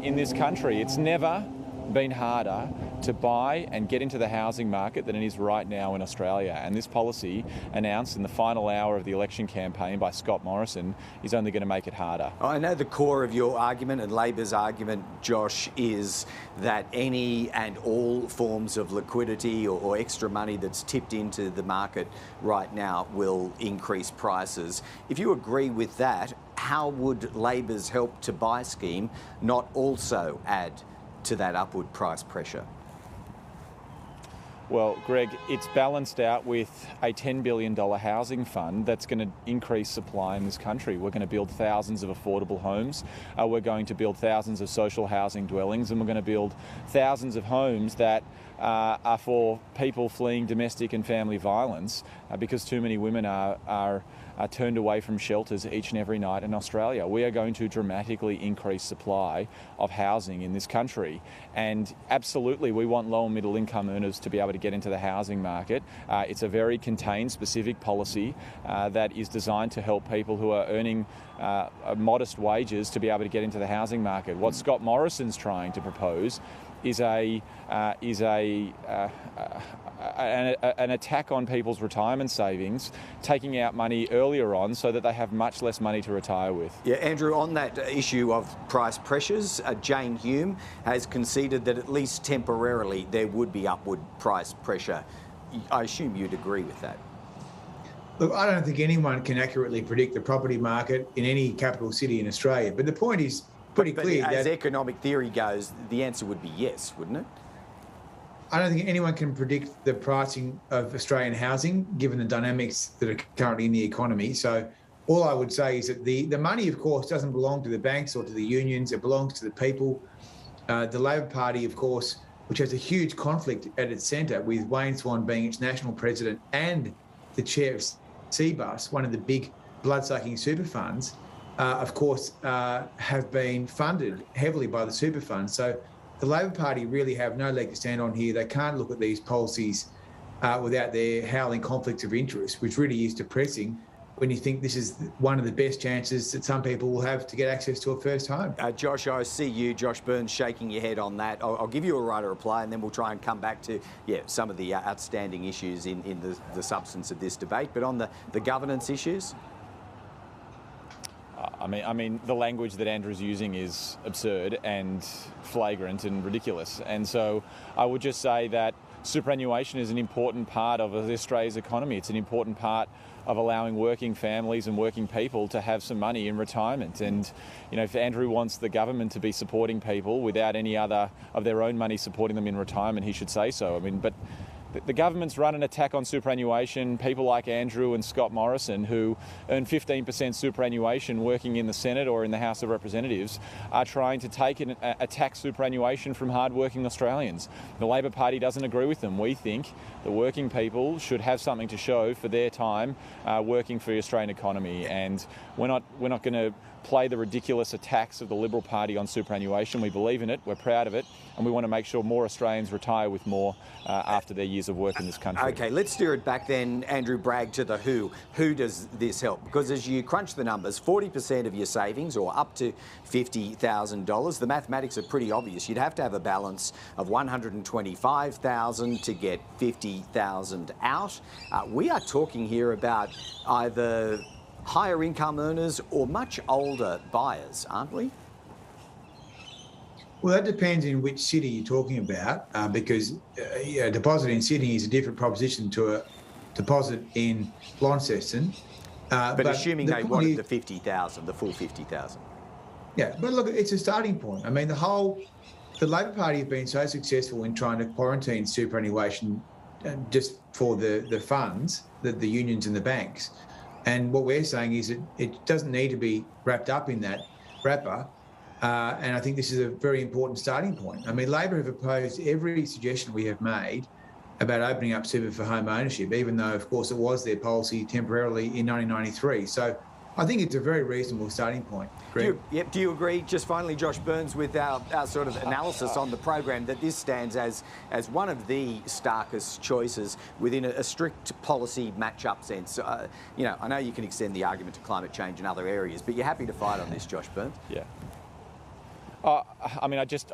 in this country. It's never been harder to buy and get into the housing market than it is right now in Australia. And this policy, announced in the final hour of the election campaign by Scott Morrison, is only going to make it harder. I know the core of your argument and Labor's argument, Josh, is that any and all forms of liquidity or extra money that's tipped into the market right now will increase prices. If you agree with that, how would Labor's Help to Buy scheme not also add to that upward price pressure? Well, Greg, it's balanced out with a $10 billion housing fund that's going to increase supply in this country. We're going to build thousands of affordable homes. We're going to build thousands of social housing dwellings, and we're going to build thousands of homes that are for people fleeing domestic and family violence because too many women are turned away from shelters each and every night in Australia. We are going to dramatically increase supply of housing in this country, and absolutely we want low and middle income earners to be able to get into the housing market. It's a very contained, specific policy that is designed to help people who are earning modest wages to be able to get into the housing market. What Scott Morrison's trying to propose is an attack on people's retirement savings, taking out money earlier on so that they have much less money to retire with. Yeah, Andrew, on that issue of price pressures, Jane Hume has conceded that at least temporarily there would be upward price pressure. I assume you'd agree with that. Look, I don't think anyone can accurately predict the property market in any capital city in Australia, but the point is pretty clear. As economic theory goes, the answer would be yes, wouldn't it? I don't think anyone can predict the pricing of Australian housing, given the dynamics that are currently in the economy. So all I would say is that the money, of course, doesn't belong to the banks or to the unions. It belongs to the people. The Labor Party, of course, which has a huge conflict at its centre, with Wayne Swan being its national president and the chair of CBUS, one of the big blood-sucking super funds, of course, have been funded heavily by the super funds. So the Labor Party really have no leg to stand on here. They can't look at these policies without their howling conflicts of interest, which really is depressing when you think this is one of the best chances that some people will have to get access to a first home. Josh, I see you, Josh Burns, shaking your head on that. I'll give you a right of reply, and then we'll try and come back to some of the outstanding issues in the substance of this debate. But on the governance issues? I mean, the language that Andrew's using is absurd and flagrant and ridiculous. And so I would just say that superannuation is an important part of Australia's economy. It's an important part of allowing working families and working people to have some money in retirement. And, you know, if Andrew wants the government to be supporting people without any other of their own money supporting them in retirement, he should say so. I mean, but the government's run an attack on superannuation. People like Andrew and Scott Morrison, who earn 15% superannuation working in the Senate or in the House of Representatives, are trying to take and attack superannuation from hard-working Australians. The Labor Party doesn't agree with them. We think the working people should have something to show for their time working for the Australian economy, and we're not going to play the ridiculous attacks of the Liberal Party on superannuation. We believe in it, we're proud of it, and we want to make sure more Australians retire with more after their years of work in this country. Okay, let's steer it back then, Andrew Bragg, to the who. Who does this help? Because as you crunch the numbers, 40% of your savings, or up to $50,000, the mathematics are pretty obvious. You'd have to have a balance of $125,000 to get $50,000 out. We are talking here about either higher income earners or much older buyers, aren't we? Well, that depends in which city you're talking about, because a deposit in Sydney is a different proposition to a deposit in Launceston. But assuming they wanted the 50,000, the full 50,000. Yeah, but look, it's a starting point. I mean, the Labor Party have been so successful in trying to quarantine superannuation just for the funds, the unions and the banks. And what we're saying is it doesn't need to be wrapped up in that wrapper. And I think this is a very important starting point. I mean, Labor have opposed every suggestion we have made about opening up super for home ownership, even though, of course, it was their policy temporarily in 1993. So I think it's a very reasonable starting point. Do you agree, just finally, Josh Burns, with our sort of analysis on the program, that this stands as one of the starkest choices within a strict policy match-up sense? You know, I know you can extend the argument to climate change and other areas, but you're happy to fight on this, Josh Burns? Yeah. I mean, I just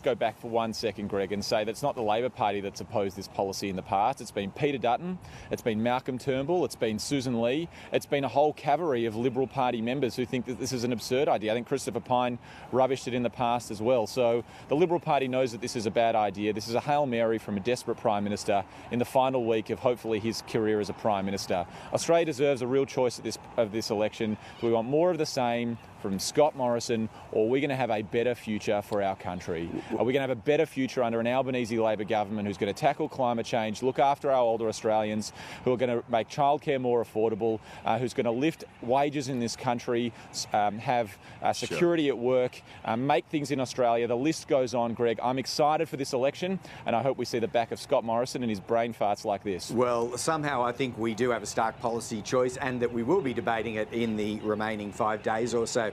go back for 1 second, Greg, and say that's not the Labor Party that's opposed this policy in the past. It's been Peter Dutton, it's been Malcolm Turnbull, it's been Susan Lee, it's been a whole cavalry of Liberal Party members who think that this is an absurd idea. I think Christopher Pyne rubbished it in the past as well. So the Liberal Party knows that this is a bad idea. This is a Hail Mary from a desperate Prime Minister in the final week of hopefully his career as a Prime Minister. Australia deserves a real choice of this election. Do we want more of the same from Scott Morrison, or are we going to have a better future for our country? Are we going to have a better future under an Albanese Labor government who's going to tackle climate change, look after our older Australians, who are going to make childcare more affordable, who's going to lift wages in this country, have security at work, make things in Australia? The list goes on, Greg. I'm excited for this election, and I hope we see the back of Scott Morrison and his brain farts like this. Well, somehow I think we do have a stark policy choice, and that we will be debating it in the remaining 5 days or so.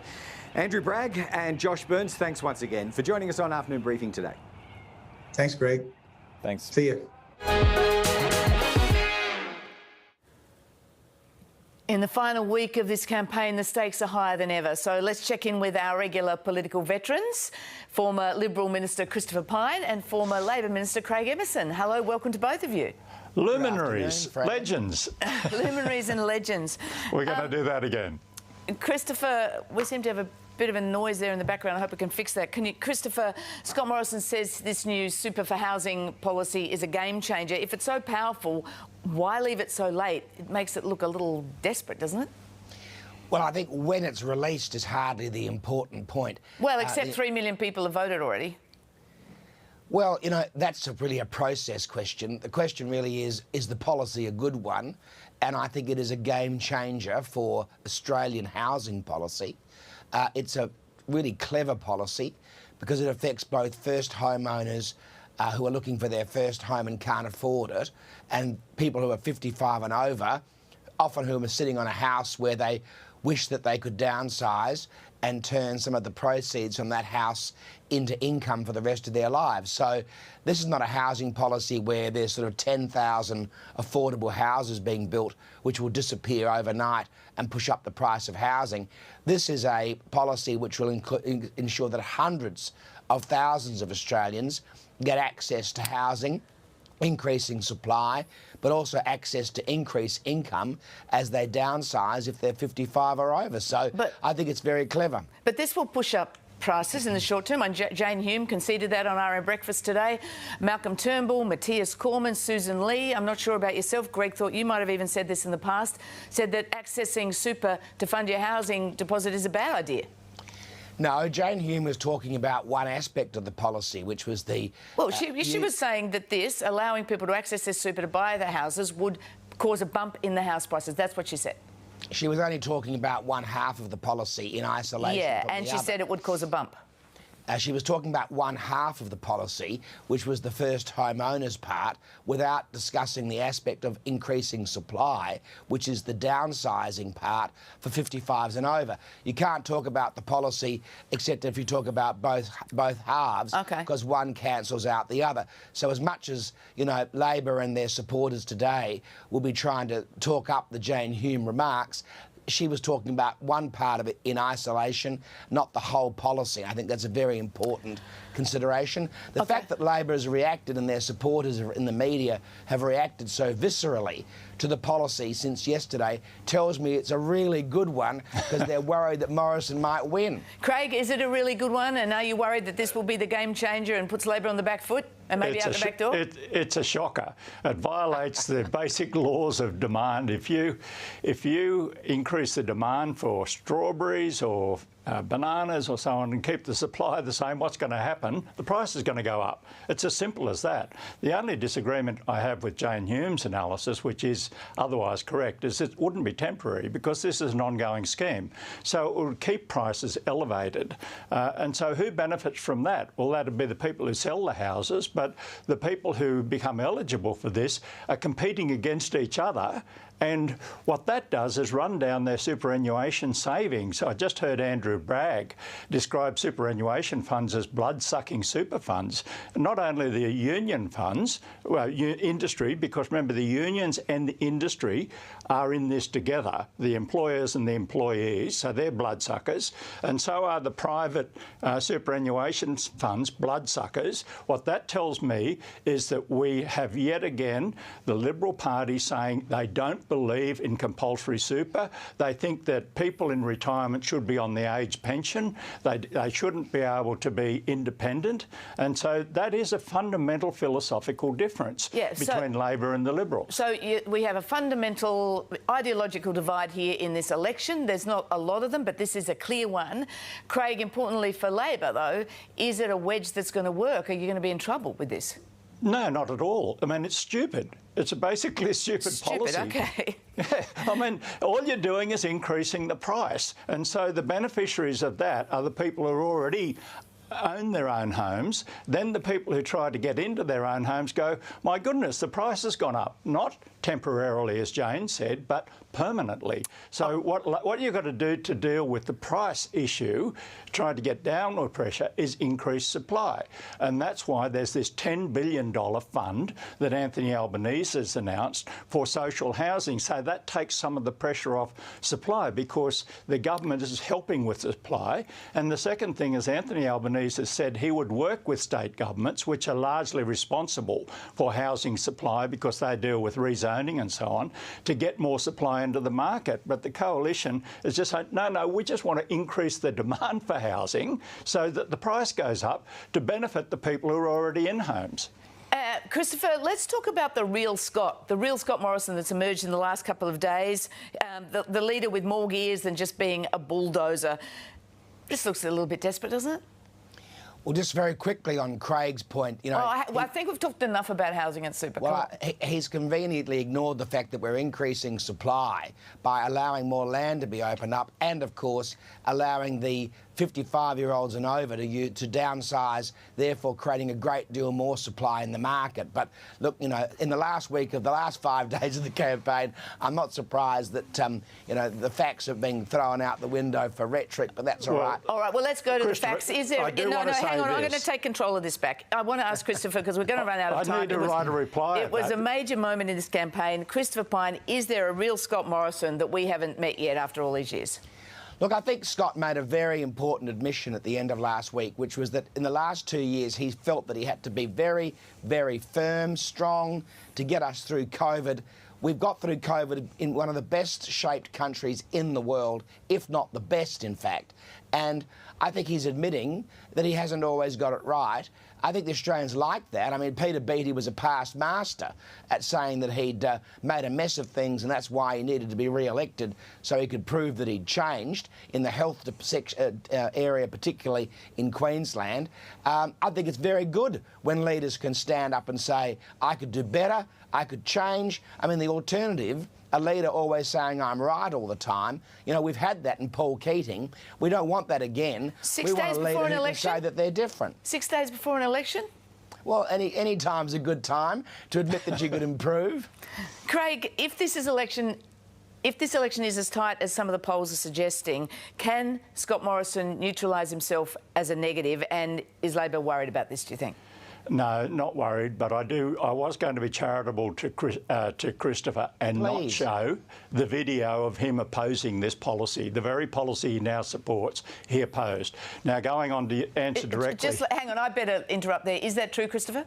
Andrew Bragg and Josh Burns, thanks once again for joining us on Afternoon Briefing today. Thanks, Greg. Thanks. See you. In the final week of this campaign, the stakes are higher than ever. So let's check in with our regular political veterans, former Liberal Minister Christopher Pyne and former Labor Minister Craig Emerson. Hello, welcome to both of you. Luminaries, legends. Luminaries and legends. We're going to do that again. Christopher, we seem to have a bit of a noise there in the background. I hope we can fix that. Christopher, Scott Morrison says this new super for housing policy is a game changer. If it's so powerful, why leave it so late? It makes it look a little desperate, doesn't it? Well, I think when it's released is hardly the important point. Well, except 3 million people have voted already. Well, you know, that's really a process question. The question really is the policy a good one? And I think it is a game changer for Australian housing policy. It's a really clever policy because it affects both first homeowners who are looking for their first home and can't afford it, and people who are 55 and over, often who are sitting on a house where they wish that they could downsize, and turn some of the proceeds from that house into income for the rest of their lives. So this is not a housing policy where there's sort of 10,000 affordable houses being built which will disappear overnight and push up the price of housing. This is a policy which will ensure that hundreds of thousands of Australians get access to housing, increasing supply, but also access to increased income as they downsize if they're 55 or over. So I think it's very clever. But this will push up prices in the short term. And Jane Hume conceded that on our breakfast today. Malcolm Turnbull, Matthias Cormann, Susan Lee. I'm not sure about yourself. Greg thought you might have even said this in the past, said that accessing super to fund your housing deposit is a bad idea. No, Jane Hume was talking about one aspect of the policy, which was the... Well, she was saying that this, allowing people to access this super to buy the houses, would cause a bump in the house prices. That's what she said. She was only talking about one half of the policy in isolation. Yeah, and she said it would cause a bump. She was talking about one half of the policy, which was the first homeowners part, without discussing the aspect of increasing supply, which is the downsizing part for 55s and over. You can't talk about the policy except if you talk about both halves, because one cancels out the other. So as much as, you know, Labor and their supporters today will be trying to talk up the Jane Hume remarks, she was talking about one part of it in isolation, not the whole policy. I think that's a very important consideration. The fact that Labor has reacted and their supporters in the media have reacted so viscerally to the policy since yesterday tells me it's a really good one, because they're worried that Morrison might win. Craig, is it a really good one? And are you worried that this will be the game changer and puts Labor on the back foot and maybe out the back door? It's a shocker. It violates the basic laws of demand. If you increase the demand for strawberries or bananas or so on and keep the supply the same, what's going to happen? The price is going to go up. It's as simple as that. The only disagreement I have with Jane Hume's analysis, which is otherwise correct, is it wouldn't be temporary, because this is an ongoing scheme. So it would keep prices elevated. And so who benefits from that? Well, that would be the people who sell the houses, but the people who become eligible for this are competing against each other. And what that does is run down their superannuation savings. I just heard Andrew Bragg describe superannuation funds as blood-sucking super funds. Not only the union funds, well, industry, because remember the unions and the industry are in this together, the employers and the employees, so they're bloodsuckers, and so are the private superannuation funds bloodsuckers. What that tells me is that we have yet again the Liberal Party saying they don't believe in compulsory super. They think that people in retirement should be on the age pension. They shouldn't be able to be independent. And so that is a fundamental philosophical difference between Labor and the Liberals. So we have a fundamental ideological divide here in this election. There's not a lot of them, but this is a clear one. Craig, importantly for Labor, though, is it a wedge that's going to work? Are you going to be in trouble with this? No, not at all. I mean, it's stupid. It's basically a stupid policy. Okay. Yeah, I mean, all you're doing is increasing the price. And so the beneficiaries of that are the people who already own their own homes. Then the people who try to get into their own homes go, my goodness, the price has gone up. Not temporarily, as Jane said, but permanently. So what you've got to do to deal with the price issue, trying to get downward pressure, is increase supply. And that's why there's this $10 billion fund that Anthony Albanese has announced for social housing. So that takes some of the pressure off supply, because the government is helping with supply. And the second thing is Anthony Albanese has said he would work with state governments, which are largely responsible for housing supply because they deal with rezoning and so on, to get more supply into the market. But the coalition is just saying, no, we just want to increase the demand for housing so that the price goes up to benefit the people who are already in homes. Christopher, let's talk about the real Scott Morrison that's emerged in the last couple of days, the leader with more gears than just being a bulldozer. This looks a little bit desperate, doesn't it? Well, just very quickly on Craig's point, you know... I think we've talked enough about housing and super. Well, he's conveniently ignored the fact that we're increasing supply by allowing more land to be opened up and, of course, allowing the 55-year-olds and over to downsize, therefore creating a great deal more supply in the market. But look, you know, in the last week of the last 5 days of the campaign, I'm not surprised that, you know, the facts have been thrown out the window for rhetoric, but that's all right. All right, well, let's go to the facts. Is there... No, hang on, I'm going to take control of this back. I want to ask Christopher, because we're going to run out of time. I need to write a reply. It was a major moment in this campaign. Christopher Pyne, is there a real Scott Morrison that we haven't met yet after all these years? Look, I think Scott made a very important admission at the end of last week, which was that in the last 2 years he felt that he had to be very, very firm, strong to get us through COVID. We've got through COVID in one of the best-shaped countries in the world, if not the best, in fact. And I think he's admitting that he hasn't always got it right. I think the Australians like that. I mean, Peter Beattie was a past master at saying that he'd made a mess of things, and that's why he needed to be re-elected, so he could prove that he'd changed in the health area, particularly in Queensland. I think it's very good when leaders can stand up and say, I could do better, I could change. I mean, the alternative, a leader always saying I'm right all the time. You know, we've had that in Paul Keating. We don't want that again. 6 days before an election? We want a leader who can say that they're different. 6 days before an election? Well, any time's a good time to admit that you could improve. Craig, if this election is as tight as some of the polls are suggesting, can Scott Morrison neutralise himself as a negative, and is Labor worried about this, do you think? No, not worried, but I was going to be charitable to Christopher and not show the video of him opposing this policy, the very policy he now supports, he opposed. Now, going on to answer directly... Just hang on, I better interrupt there. Is that true, Christopher?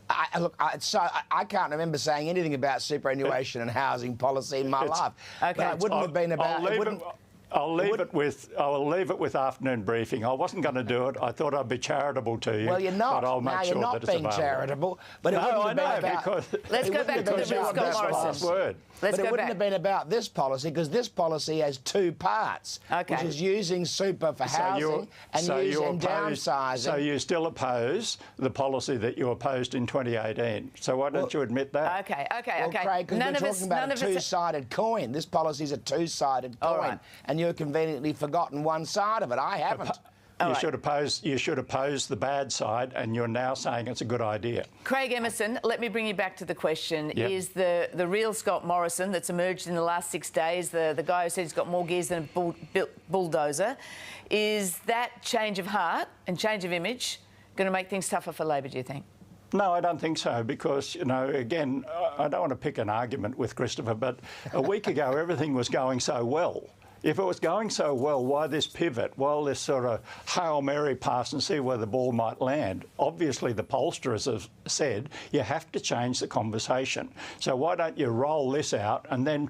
I can't remember saying anything about superannuation and housing policy in my life. Okay. But it wouldn't have been about... I'll leave it with afternoon briefing. I wasn't going to do it. I thought I'd be charitable to you. Well, you're not. But I'll make sure that it's available. You're not being charitable. But let's go back to the real Scott Morrison. But it wouldn't have been about this policy, because this policy has two parts, which is using super for housing and using downsizing. So you still oppose the policy that you opposed in 2018. So why don't you admit that? Okay. Well, Craig, because we're talking about a two-sided coin. This policy is a two-sided coin, and you've conveniently forgotten one side of it. I haven't. You should oppose the bad side, and you're now saying it's a good idea. Craig Emerson, let me bring you back to the question. Yep. Is the real Scott Morrison that's emerged in the last 6 days, the guy who said he's got more gears than a bulldozer, is that change of heart and change of image going to make things tougher for Labor, do you think? No, I don't think so, because, you know, again, I don't want to pick an argument with Christopher, but a week ago everything was going so well. If it was going so well, why this pivot? Well, this sort of Hail Mary pass and see where the ball might land. Obviously, the pollsters have said you have to change the conversation. So why don't you roll this out and then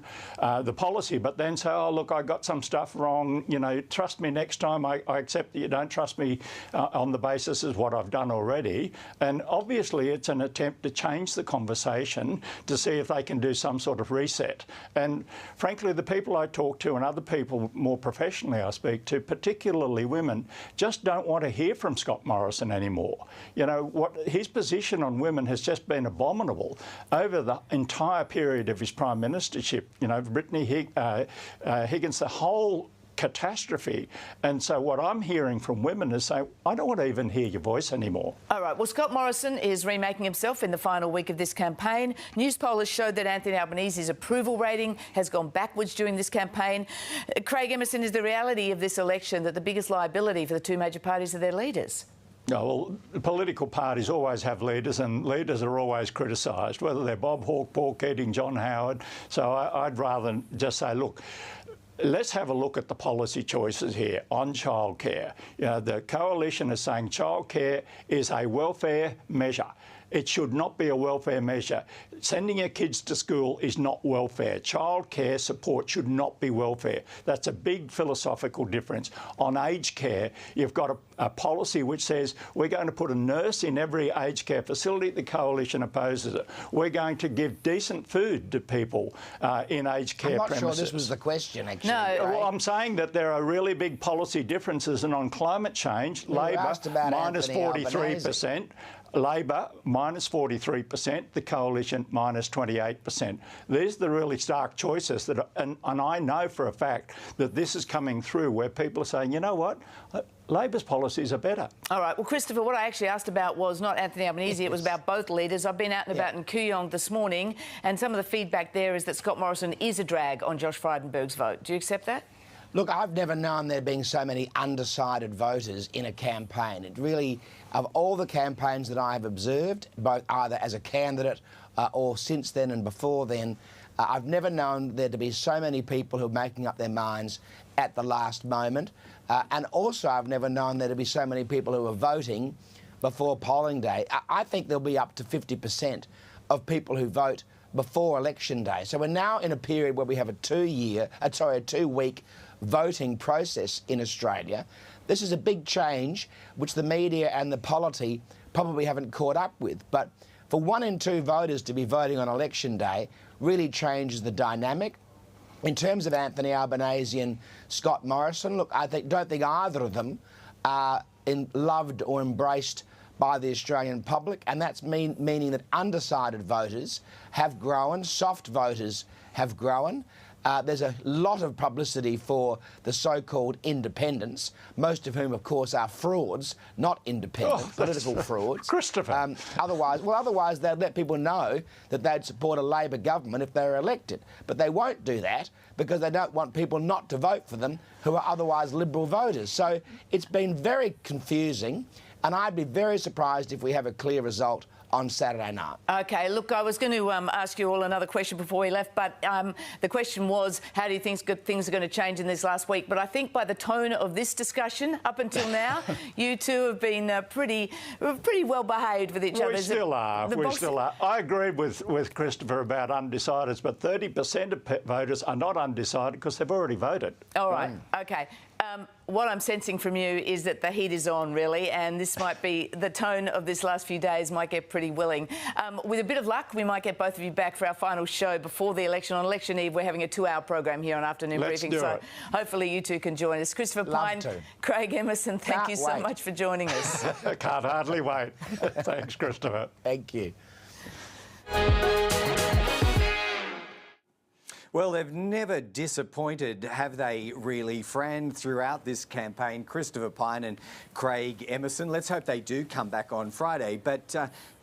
the policy, but then say, oh, look, I got some stuff wrong. You know, trust me next time. I accept that you don't trust me on the basis of what I've done already. And obviously, it's an attempt to change the conversation to see if they can do some sort of reset. And frankly, the people I talk to and other people more professionally I speak to, particularly women, just don't want to hear from Scott Morrison anymore. You know, his position on women has just been abominable over the entire period of his prime ministership. You know, Brittany Higgins, the whole catastrophe. And so what I'm hearing from women is saying, I don't want to even hear your voice anymore. All right. Well, Scott Morrison is remaking himself in the final week of this campaign. News pollers showed that Anthony Albanese's approval rating has gone backwards during this campaign. Craig Emerson, is the reality of this election that the biggest liability for the two major parties are their leaders? No, well, political parties always have leaders, and leaders are always criticised, whether they're Bob Hawke, Paul Keating, John Howard. So I'd rather just say, look, let's have a look at the policy choices here on childcare. You know, the coalition is saying childcare is a welfare measure. It should not be a welfare measure. Sending your kids to school is not welfare. Childcare support should not be welfare. That's a big philosophical difference. On aged care, you've got a policy which says we're going to put a nurse in every aged care facility. The coalition opposes it. We're going to give decent food to people in aged care premises. I'm not sure this was the question, actually. No. Well, I'm saying that there are really big policy differences, and on climate change, Labor, minus 43%. Labor minus 43%, the Coalition minus 28%. These are the really stark choices that, and I know for a fact that this is coming through where people are saying, you know what, Labor's policies are better. All right. Well, Christopher, what I actually asked about was not Anthony Albanese, it was about both leaders. I've been out and about in Kooyong this morning, and some of the feedback there is that Scott Morrison is a drag on Josh Frydenberg's vote. Do you accept that? Look, I've never known there being so many undecided voters in a campaign. It really, of all the campaigns that I have observed, both either as a candidate or since then and before then, I've never known there to be so many people who are making up their minds at the last moment. And also I've never known there to be so many people who are voting before polling day. I think there'll be up to 50% of people who vote before election day. So we're now in a period where we have a two-week voting process in Australia. This is a big change which the media and the polity probably haven't caught up with. But for 1 in 2 voters to be voting on election day really changes the dynamic. In terms of Anthony Albanese and Scott Morrison, look, don't think either of them are loved or embraced by the Australian public, and that's meaning that undecided voters have grown, soft voters have grown. There's a lot of publicity for the so-called independents, most of whom, of course, are frauds, not independent, political frauds. Christopher. Otherwise they'd let people know that they'd support a Labor government if they were elected. But they won't do that because they don't want people not to vote for them who are otherwise Liberal voters. So it's been very confusing, and I'd be very surprised if we have a clear result on Saturday night. OK, look, I was going to ask you all another question before we left, but the question was, how do you think things are going to change in this last week? But I think by the tone of this discussion up until now, you two have been pretty well behaved with each other. We still are. I agreed with Christopher about undecideds, but 30% of voters are not undecided because they've already voted. All right, OK. What I'm sensing from you is that the heat is on, really, and this might be the tone of this last few days might get pretty willing. With a bit of luck, we might get both of you back for our final show before the election. On election eve, we're having a 2-hour program here on Afternoon Briefing, so hopefully you two can join us. Christopher Pyne, Craig Emerson, thank you so much for joining us. I can't hardly wait. Thanks, Christopher. Thank you. Well, they've never disappointed, have they really, Fran, throughout this campaign? Christopher Pyne and Craig Emerson. Let's hope they do come back on Friday. But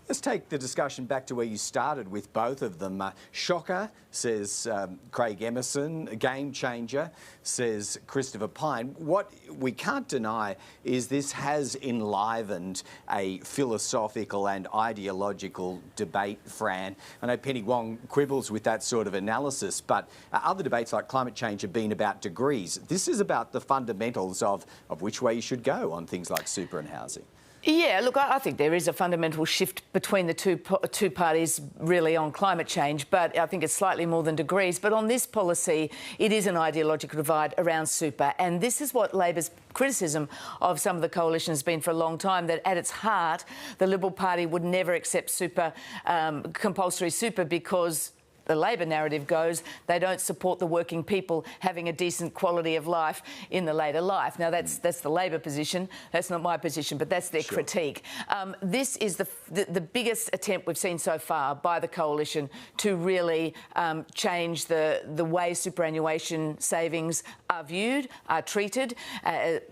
let's take the discussion back to where you started with both of them. Shocker, says Craig Emerson. Game changer, says Christopher Pyne. What we can't deny is this has enlivened a philosophical and ideological debate, Fran. I know Penny Wong quibbles with that sort of analysis, but other debates like climate change have been about degrees. This is about the fundamentals of which way you should go on things like super and housing. Yeah, look, I think there is a fundamental shift between the two parties really on climate change, but I think it's slightly more than degrees. But on this policy, it is an ideological divide around super, and this is what Labor's criticism of some of the coalition has been for a long time, that at its heart, the Liberal Party would never accept super, compulsory super, because the Labor narrative goes, they don't support the working people having a decent quality of life in the later life. Now, that's the Labor position. That's not my position, but that's their critique. This is the biggest attempt we've seen so far by the coalition to really change the way superannuation savings are viewed, are treated.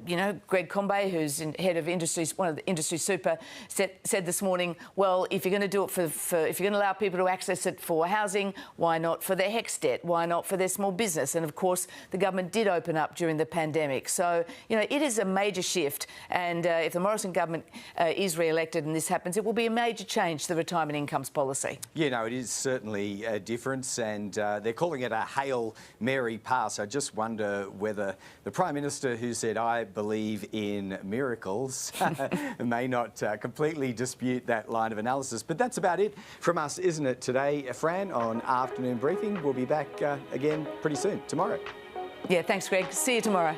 You know, Greg Combay, who's head of industries, one of the industry super, said this morning, well, if you're going to do it if you're going to allow people to access it for housing, why not for their HECS debt? Why not for their small business? And of course, the government did open up during the pandemic. So, you know, it is a major shift. And if the Morrison government is re-elected and this happens, it will be a major change to the retirement incomes policy. Yeah, no, it is certainly a difference. And they're calling it a Hail Mary pass. I just wonder whether the Prime Minister, who said, I believe in miracles, may not completely dispute that line of analysis. But that's about it from us, isn't it, today, Fran, on Afternoon Briefing. We'll be back again pretty soon, tomorrow. Yeah, thanks, Greg. See you tomorrow.